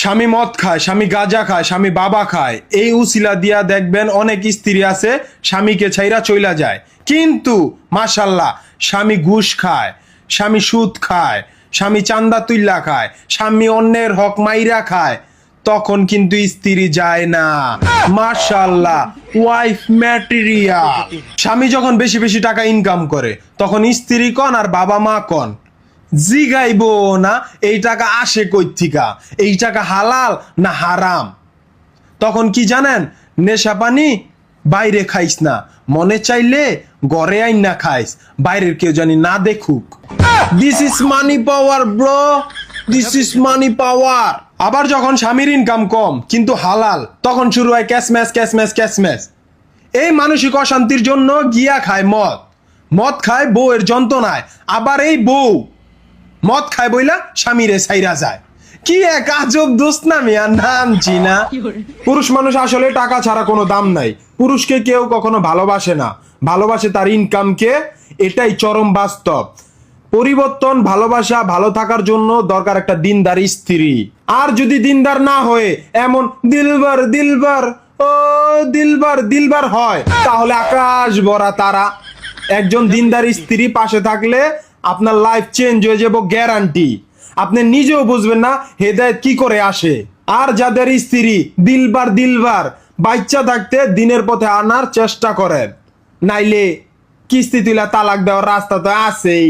স্বামী মদ খায়, স্বামী গাঁজা খায়, স্বামী বাবা খায়, এই উসিলা দিয়া দেখবেন অনেক স্ত্রী আছে স্বামীকে ছাইরা চইলা যায়। কিন্তু মাশাল্লাহ স্বামী ঘুষ খায়, স্বামী সুদ খায়, স্বামী চান্দা তুইল্লা খায়, স্বামী অন্যের হক মাইরা খায়, তখন কিন্তু স্ত্রী যায় না। মাশাল্লাহ ওয়াইফ ম্যাটেরিয়াল। স্বামী যখন বেশি বেশি টাকা ইনকাম করে তখন স্ত্রী কন আর বাবা মা কন জিগাইবো না এই টাকা আসে কই থিকা, এই টাকা হালাল না হারাম। তখন কি জানেন, নেশা পানি বাইরে খাইস না, মনে চাইলে ঘরে আইন না খাইস, বাইরের কেউ জানি না দেখুক। This is money power bro, this is money power. আবার যখন স্বামীর ইনকাম কম কিন্তু হালাল, তখন শুরু হয় ক্যাশম্যাশ ক্যাশম্যাশ ক্যাশম্যাশ। এই মানসিক অশান্তির জন্য গিয়া খায় মদ, মদ খায় বউয়ের যন্ত্রণায়। আবার এই বউ মদ খায় বইলা স্বামীরে ছাইরা যায়। কি এক আজব দোস্ত না মিয়া, নাম চিনা। পুরুষ মানুষ আসলে টাকা ছাড়া কোনো দাম নাই। পুরুষকে কেউ কখনো ভালোবাসে না, ভালোবাসে তার ইনকামকে, এটাই চরম বাস্তব। পরিবর্তন, ভালোবাসা, ভালো থাকার জন্য দরকার একটা দিনদার স্ত্রী। আর যদি দিনদার না হয়ে এমন দিলবার দিলবার ও দিলবার দিলবার হয়, তাহলে আকাশ ভরা তারা। একজন দিনদার স্ত্রী পাশে থাকলে আপনার লাইফ চেঞ্জ হয়ে যাবো গ্যারান্টি। আপনি নিজেও বুঝবেন না হেদায়েত কি করে আসে। আর যাদের স্ত্রী দিলবার দিলবার, বাচ্চা থাকতে দিনের পথে আনার চেষ্টা করেন, নাইলে কিস্তি তুলা তালাক দেওয়ার রাস্তা তো আছেই।